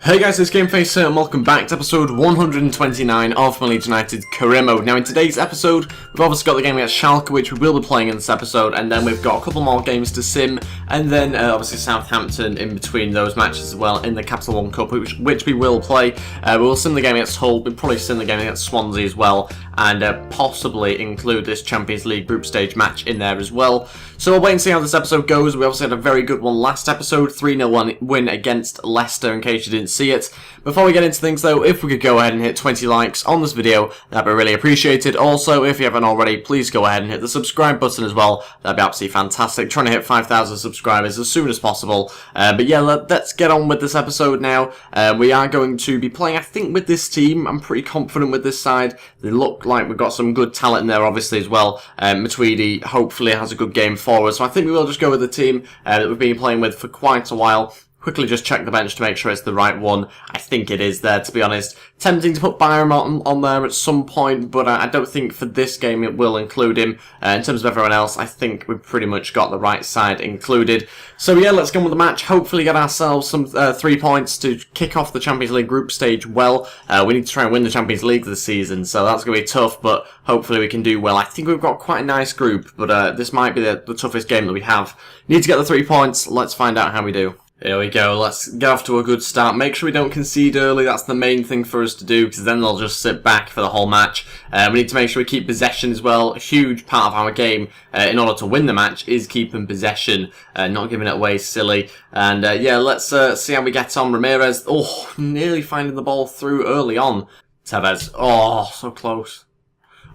Hey guys, it's Gameface here and welcome back to episode 129 of my Leeds United career mode. Now in today's episode, we've obviously got the game against Schalke, which we will be playing in this episode, and then we've got a couple more games to sim, and then obviously Southampton in between those matches as well in the Capital One Cup, which we will play. We will sim the game against Hull, we'll probably sim the game against Swansea as well, and possibly include this Champions League group stage match in there as well. So we'll wait and see how this episode goes. We obviously had a very good one last episode, 3-0 win against Leicester in case you didn't see it. Before we get into things though, if we could go ahead and hit 20 likes on this video, that'd be really appreciated. Also, if you haven't already, please go ahead and hit the subscribe button as well. That'd be absolutely fantastic. Trying to hit 5,000 subscribers as soon as possible. But yeah, let's get on with this episode now. We are going to be playing, I think, with this team. I'm pretty confident with this side. They look like we've got some good talent in there, obviously, as well. Matuidi hopefully has a good game for us. So I think we will just go with the team that we've been playing with for quite a while. Quickly just check the bench to make sure it's the right one. I think it is there, to be honest. Tempting to put Byram on there at some point, but I don't think for this game it will include him. In terms of everyone else, I think we've pretty much got the right side included. So yeah, let's go on with the match. Hopefully get ourselves some 3 points to kick off the Champions League group stage well. We need to try and win the Champions League this season, so that's going to be tough, but hopefully we can do well. I think we've got quite a nice group, but this might be the toughest game that we have. Need to get the 3 points. Let's find out how we do. Here we go, let's get off to a good start. Make sure we don't concede early, that's the main thing for us to do, because then they'll just sit back for the whole match. We need to make sure we keep possession as well. A huge part of our game, in order to win the match, is keeping possession, not giving it away silly. And yeah, let's see how we get on. Ramirez, oh, nearly finding the ball through early on. Tevez, oh, so close.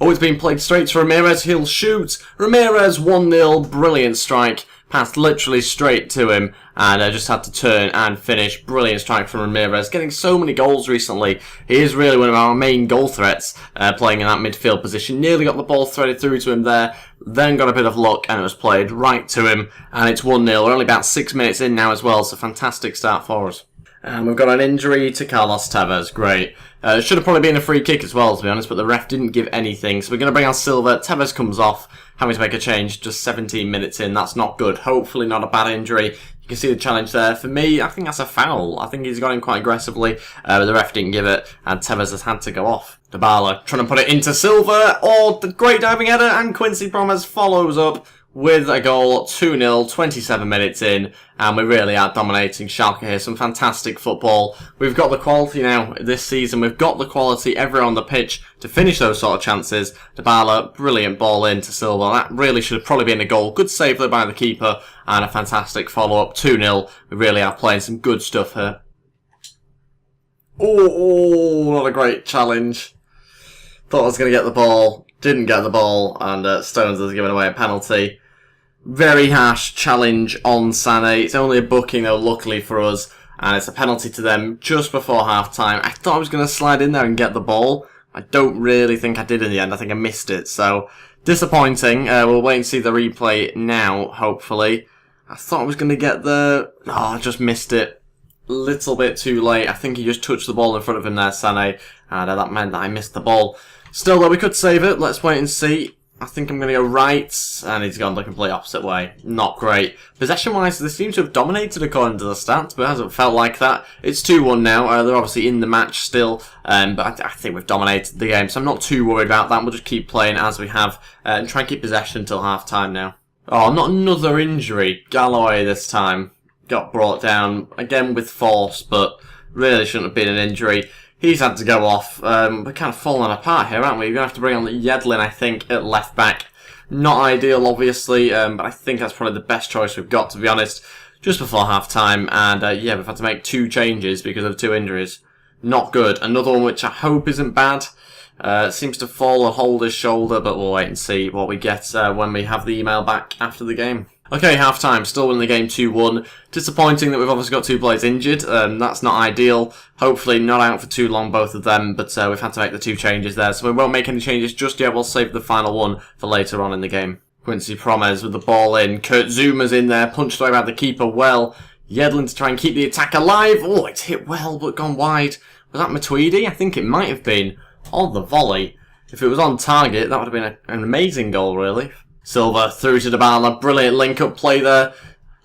Oh, it's been played straight to Ramirez, he'll shoot. Ramirez, 1-0, brilliant strike. Passed literally straight to him, and I just had to turn and finish. Brilliant strike from Ramirez, getting so many goals recently. He is really one of our main goal threats, playing in that midfield position. Nearly got the ball threaded through to him there, then got a bit of luck, and it was played right to him, and it's 1-0. We're only about 6 minutes in now as well, so fantastic start for us. And we've got an injury to Carlos Tevez, great. It should have probably been a free kick as well, to be honest, but the ref didn't give anything. So we're going to bring on Silva. Tevez comes off, having to make a change just 17 minutes in. That's not good. Hopefully not a bad injury. You can see the challenge there. For me, I think that's a foul. I think he's got in quite aggressively, but the ref didn't give it, and Tevez has had to go off. Dybala trying to put it into Silva. Oh, the great diving header, and Quincy Promes follows up with a goal, 2-0, 27 minutes in, and we really are dominating Schalke here. Some fantastic football. We've got the quality now this season. We've got the quality everywhere on the pitch to finish those sort of chances. Dybala, brilliant ball in to Silva. That really should have probably been a goal. Good save though by the keeper, and a fantastic follow-up, 2-0. We really are playing some good stuff here. Oh, what a great challenge. Thought I was going to get the ball. Didn't get the ball, and Stones has given away a penalty. Very harsh challenge on Sané. It's only a booking though, luckily for us, and it's a penalty to them just before half-time. I thought I was going to slide in there and get the ball. I don't really think I did in the end. I think I missed it, so disappointing. We'll wait and see the replay now, hopefully. I thought I was going to get the... Oh, I just missed it. Little bit too late. I think he just touched the ball in front of him there, Sané, and that meant that I missed the ball. Still, though, we could save it. Let's wait and see. I think I'm going to go right, and he's gone the complete opposite way. Not great. Possession-wise, they seem to have dominated according to the stats, but it hasn't felt like that. It's 2-1 now. They're obviously in the match still, but I think we've dominated the game, so I'm not too worried about that. We'll just keep playing as we have, and try and keep possession until half-time now. Oh, not another injury. Galloway this time got brought down, again with force, but really shouldn't have been an injury. He's had to go off. We're kind of falling apart here, aren't we? We're going to have to bring on Yedlin, I think, at left back. Not ideal, obviously, but I think that's probably the best choice we've got, to be honest. Just before half-time, and yeah, we've had to make 2 changes because of 2 injuries. Not good. Another one which I hope isn't bad. Seems to fall and hold his shoulder, but we'll wait and see what we get when we have the email back after the game. Okay, half-time, still winning the game 2-1. Disappointing that we've obviously got 2 players injured. That's not ideal. Hopefully not out for too long, both of them, but we've had to make the 2 changes there. So we won't make any changes just yet. We'll save the final one for later on in the game. Quincy Promes with the ball in. Kurt Zuma's in there, punched away by the keeper well. Yedlin to try and keep the attack alive. Oh, it's hit well, but gone wide. Was that Matuidi? I think it might have been. On the volley. If it was on target, that would have been an amazing goal, really. Silva through to Dybala. Brilliant link-up play there.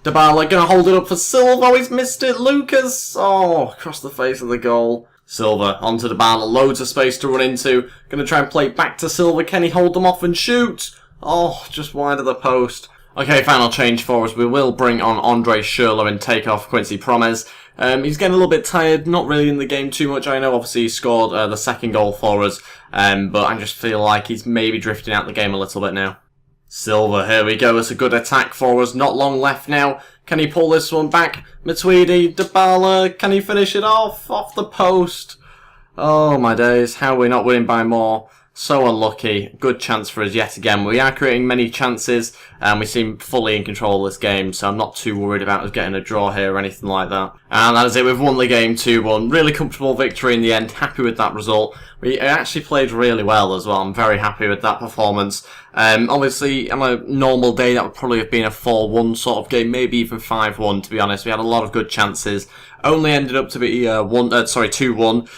Dybala going to hold it up for Silva. Oh, he's missed it. Lucas. Oh, across the face of the goal. Silva onto Dybala. Loads of space to run into. Going to try and play back to Silva. Can he hold them off and shoot? Oh, just wide of the post. Okay, final change for us. We will bring on Andre Schürrle and take off Quincy Promes. He's getting a little bit tired, not really in the game too much. I know obviously he scored the second goal for us, but I just feel like he's maybe drifting out the game a little bit now. Silva, here we go. It's a good attack for us. Not long left now. Can he pull this one back? Matuidi, Dybala, can he finish it off? Off the post. Oh my days, how are we not winning by more? So unlucky. Good chance for us yet again. We are creating many chances and we seem fully in control of this game, so I'm not too worried about us getting a draw here or anything like that. And that is it. We've won the game 2-1. Really comfortable victory in the end. Happy with that result. We actually played really well as well. I'm very happy with that performance. Obviously, on a normal day, that would probably have been a 4-1 sort of game, maybe even 5-1, to be honest. We had a lot of good chances. Only ended up to be 2-1,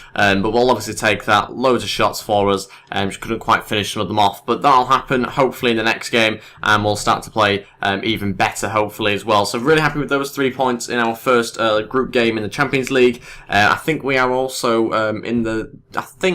but we'll obviously take that. Loads of shots for us, just couldn't quite finish some of them off. But that'll happen, hopefully, in the next game, and we'll start to play even better, hopefully, as well. So really happy with those 3 points in our first group game in the Champions League. I think we are also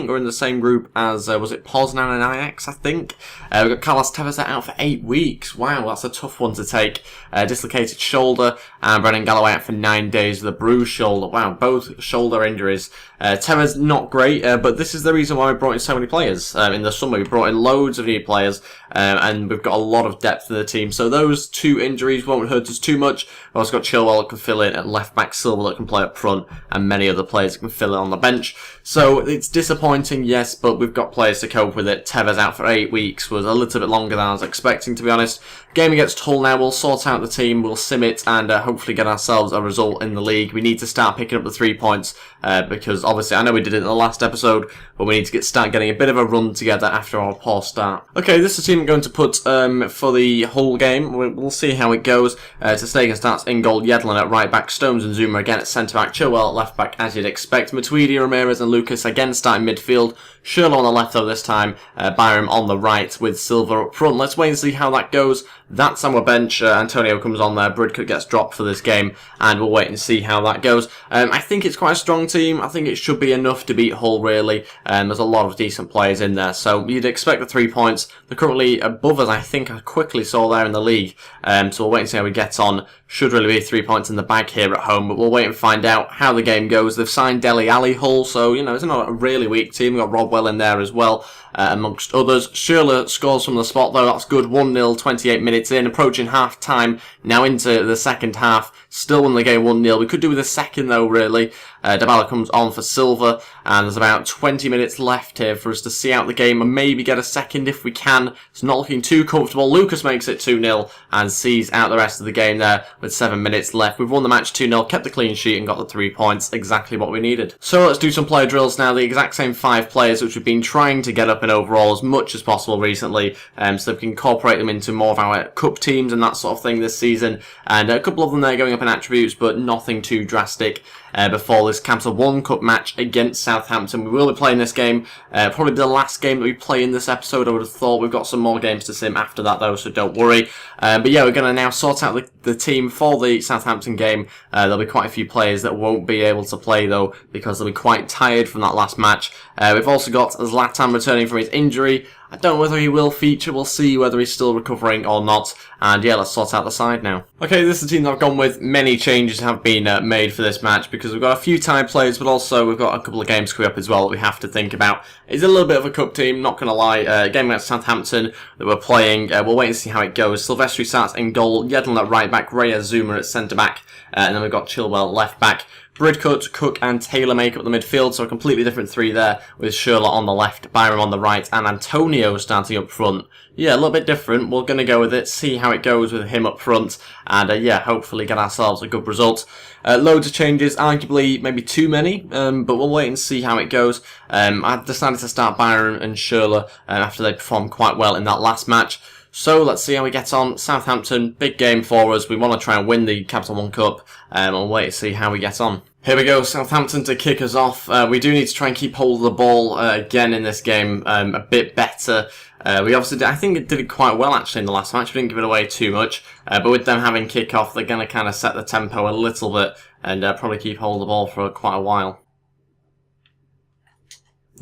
we're in the same group as, was it Poznan and Ajax, I think? We've got Carlos Tevez out for 8 weeks. Wow, that's a tough one to take. Dislocated shoulder, and Brennan Galloway out for 9 days with a bruised shoulder. Wow, both shoulder injuries. Tevez not great, but this is the reason why we brought in so many players. In the summer, we brought in loads of new players, and we've got a lot of depth in the team. So those 2 injuries won't hurt us too much. We've also got Chilwell that can fill in at left back, Silva that can play up front, and many other players that can fill in on the bench. So it's disappointing, yes, but we've got players to cope with it. Tevez out for 8 weeks was a little bit longer than I was expecting, to be honest. Game against Hull now, we'll sort out the team, we'll sim it, and hopefully get ourselves a result in the league. We need to start picking up the 3 points, because obviously I know we did it in the last episode, but we need to start getting a bit of a run together after our poor start. Okay, this is the team I'm going to put for the Hull game. We'll see how it goes. Ter Stegen starts in goal, Yedlin at right back, Stones and Zuma again at centre back, Chilwell at left back as you'd expect, Matuidi, Ramirez and Lucas again starting midfield, Schürrle on the left though this time, Byram on the right with Silva up front. Let's wait and see how that goes. That's our bench. Antonio comes on there, Bridcut gets dropped for this game, and we'll wait and see how that goes. I think it's quite a strong team. I think it should be enough to beat Hull, really. There's a lot of decent players in there, so you'd expect the 3 points. They're currently above us, I think I quickly saw there in the league, so we'll wait and see how we get on. Should really be 3 points in the bag here at home, but we'll wait and find out how the game goes. They've signed Dele Alli, Hull, so, you know, it's not a really weak team. We've got Rodwell in there as well, amongst others. Schürrle scores from the spot, though. That's good. 1-0, 28 minutes in, approaching half-time. Now into the second half. Still won the game 1-0. We could do with a second, though, really. Dybala comes on for Silva, and there's about 20 minutes left here for us to see out the game and maybe get a second if we can. It's not looking too comfortable. Lucas makes it 2-0 and sees out the rest of the game there with 7 minutes left. We've won the match 2-0, kept the clean sheet and got the 3 points, exactly what we needed. So let's do some player drills now. The exact same 5 players which we've been trying to get up in overall as much as possible recently, so we can incorporate them into more of our cup teams and that sort of thing this season. And a couple of them there going up in attributes, but nothing too drastic. Before this Capital 1 Cup match against Southampton. We will be playing this game, probably the last game that we play in this episode, I would have thought. We've got some more games to sim after that though, so don't worry. But yeah, we're going to now sort out the team for the Southampton game. There'll be quite a few players that won't be able to play though, because they'll be quite tired from that last match. We've also got Zlatan returning from his injury. I don't know whether he will feature, we'll see whether he's still recovering or not. And yeah, let's sort out the side now. Okay, this is the team that I've gone with. Many changes have been made for this match because we've got a few tied players, but also we've got a couple of games coming up as well that we have to think about. It's a little bit of a cup team, not going to lie. Game against Southampton that we're playing. We'll wait and see how it goes. Silvestri starts in goal, Yedlin at right back, Reyes Zuma at centre back, and then we've got Chilwell left back. Bridcut, Cook and Taylor make up the midfield, so a completely different 3 there, with Schürrle on the left, Byram on the right, and Antonio starting up front. Yeah, a little bit different. We're going to go with it, see how it goes with him up front, and yeah, hopefully get ourselves a good result. Loads of changes, arguably maybe too many, but we'll wait and see how it goes. I've decided to start Byram and Schürrle after they performed quite well in that last match. So let's see how we get on. Southampton, big game for us. We want to try and win the Capital 1 Cup, and we'll wait to see how we get on. Here we go, Southampton to kick us off. We do need to try and keep hold of the ball again in this game a bit better. We obviously I think it did it quite well actually in the last match. We didn't give it away too much, but with them having kick-off, they're going to kind of set the tempo a little bit and probably keep hold of the ball for quite a while.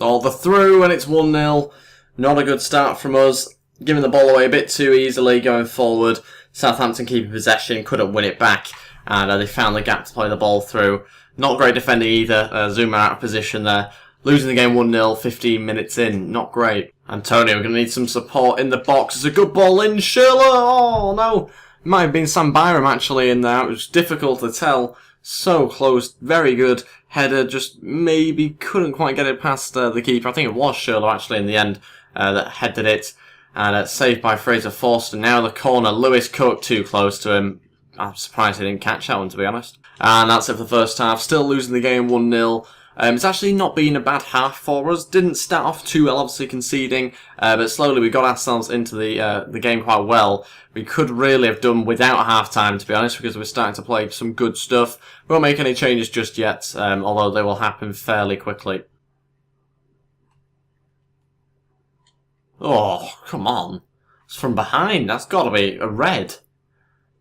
Oh, the through, and it's 1-0. Not a good start from us. Giving the ball away a bit too easily going forward. Southampton keeping possession, couldn't win it back, and they found the gap to play the ball through. Not great defending either. Zuma out of position there. Losing the game 1-0, 15 minutes in. Not great. Antonio, we're going to need some support in the box. It's a good ball in. Schürrle! Oh, no. It might have been Sam Byram actually in there. It was difficult to tell. So close. Very good. Header, just maybe couldn't quite get it past the keeper. I think it was Schürrle actually in the end that headed it. And saved by Fraser Forster. Now the corner. Lewis Cook too close to him. I'm surprised he didn't catch that one, to be honest. And that's it for the first half. Still losing the game 1-0. It's actually not been a bad half for us. Didn't start off too well, obviously conceding, but slowly we got ourselves into the game quite well. We could really have done without half-time, to be honest, because we're starting to play some good stuff. We won't make any changes just yet, although they will happen fairly quickly. Oh, come on. It's from behind. That's got to be a red.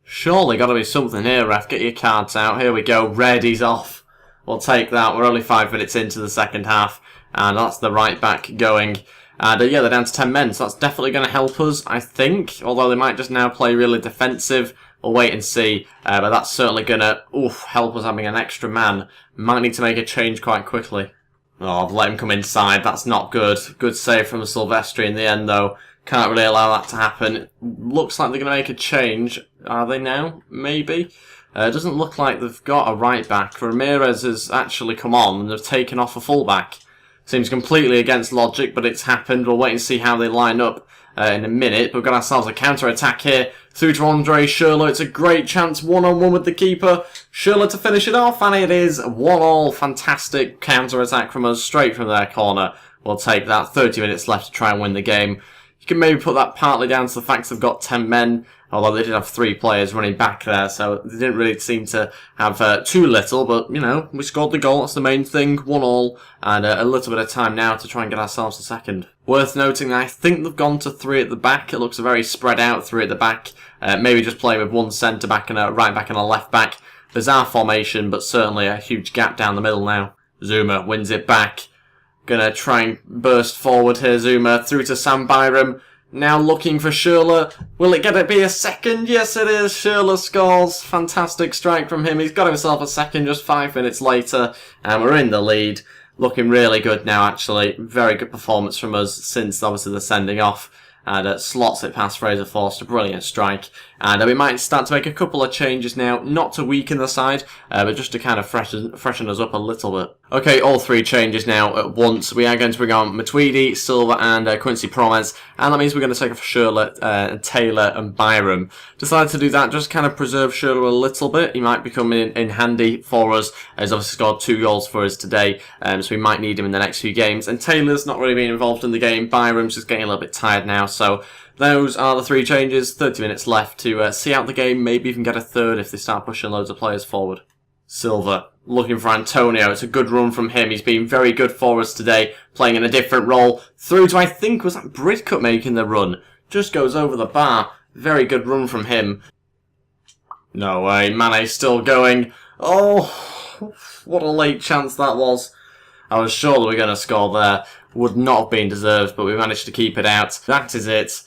Surely got to be something here, ref. Get your cards out. Here we go. Red, he's off. We'll take that. We're only 5 minutes into the second half. And that's the right back going. And yeah, they're down to 10 men. So that's definitely going to help us, I think. Although they might just now play really defensive. We'll wait and see. But that's certainly going to help us having an extra man. Might need to make a change quite quickly. Oh, I've let him come inside. That's not good. Good save from Silvestri in the end, though. Can't really allow that to happen. Looks like they're going to make a change. Are they now? Maybe. Doesn't look like they've got a right back. Ramirez has actually come on and they've taken off a fullback. Seems completely against logic, but it's happened. We'll wait and see how they line up in a minute. We've got ourselves a counter-attack here. Through to Andre Schürrle. It's a great chance. 1-on-1 with the keeper. Schürrle to finish it off, and it is 1-1. Fantastic counter-attack from us, straight from their corner. We'll take that. 30 minutes left to try and win the game. You can maybe put that partly down to the fact they've got 10 men, although they did have 3 players running back there, so they didn't really seem to have too little, but, you know, we scored the goal, that's the main thing, 1-1, and a little bit of time now to try and get ourselves a second. Worth noting that I think they've gone to 3 at the back. It looks very spread out, 3 at the back, maybe just playing with 1 centre-back and a right-back and a left-back. Bizarre formation, but certainly a huge gap down the middle now. Zuma wins it back. Gonna try and burst forward here, Zuma, through to Sam Byram. Now looking for Schürrle. Will it be a second? Yes, it is. Schürrle scores. Fantastic strike from him. He's got himself a second just 5 minutes later. And we're in the lead. Looking really good now, actually. Very good performance from us since, obviously, the sending off. And slots it past Fraser Forster. Brilliant strike. And we might start to make a couple of changes now. Not to weaken the side, but just to kind of freshen us up a little bit. Okay, all 3 changes now at once. We are going to bring on Matuidi, Silva and Quincy Promes. And that means we're going to take off Schürrle, Taylor and Byram. Decided to do that, just kind of preserve Schürrle a little bit. He might become in handy for us. He's obviously scored 2 goals for us today. So we might need him in the next few games. And Taylor's not really been involved in the game. Byram's just getting a little bit tired now. So those are the 3 changes. 30 minutes left to see out the game. Maybe even get a third if they start pushing loads of players forward. Silva looking for Antonio. It's a good run from him. He's been very good for us today, playing in a different role. Through to, I think, was that Bridcut making the run? Just goes over the bar. Very good run from him. No way. Mane's still going. Oh, what a late chance that was. I was sure that we were going to score there. Would not have been deserved, but we managed to keep it out. That is it.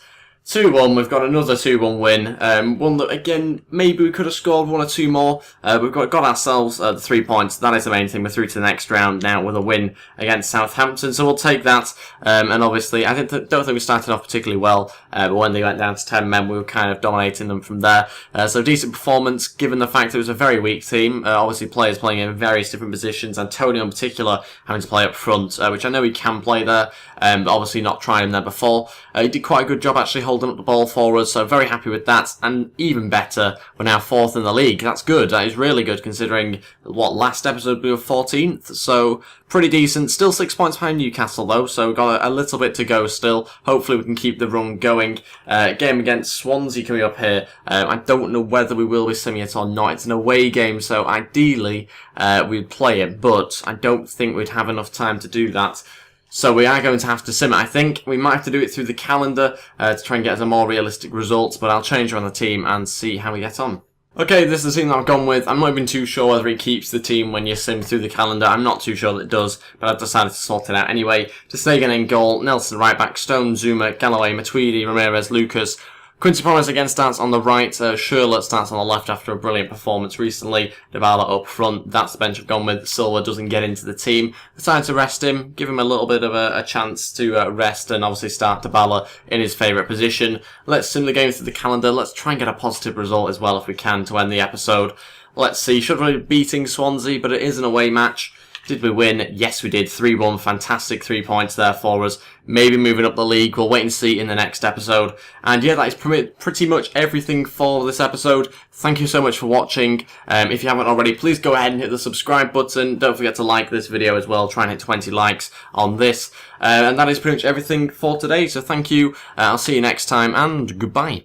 2-1, we've got another 2-1 win. One that, again, maybe we could have scored 1 or 2 more. We've got ourselves the 3 points. That is the main thing. We're through to the next round now with a win against Southampton, so we'll take that. And obviously, I don't think we started off particularly well, but when they went down to 10 men, we were kind of dominating them from there. So decent performance, given the fact it was a very weak team. Obviously, players playing in various different positions. Antonio in particular having to play up front, which I know he can play there, but obviously not tried him there before. He did quite a good job actually holding holding up the ball for us, so very happy with that. And even better, we're now 4th in the league. That's good. That is really good considering what last episode we were 14th. So pretty decent. Still 6 points behind Newcastle though, so we've got a little bit to go still. Hopefully we can keep the run going. Game against Swansea coming up here. I don't know whether we will be simming it or not. It's an away game, so ideally we'd play it, but I don't think we'd have enough time to do that. So we are going to have to sim it. I think we might have to do it through the calendar to try and get us a more realistic result, but I'll change around the team and see how we get on. Okay, this is the team that I've gone with. I'm not even too sure whether it keeps the team when you sim through the calendar. I'm not too sure that it does, but I've decided to sort it out anyway. Ter Stegen in goal, Nelson right back, Stone, Zuma, Galloway, Matuidi, Ramirez, Lucas. Quincy Promes again starts on the right, Schürrle starts on the left after a brilliant performance recently, Dybala up front, that's the bench I've gone with. Silva doesn't get into the team, decided to rest him, give him a little bit of a chance to rest and obviously start Dybala in his favourite position. Let's sim the game through the calendar, let's try and get a positive result as well if we can to end the episode. Let's see, should really be beating Swansea, but it is an away match. Did we win? Yes, we did. 3-1. Fantastic 3 points there for us. Maybe moving up the league. We'll wait and see in the next episode. And yeah, that is pretty much everything for this episode. Thank you so much for watching. If you haven't already, please go ahead and hit the subscribe button. Don't forget to like this video as well. Try and hit 20 likes on this. And that is pretty much everything for today. So thank you. I'll see you next time and goodbye.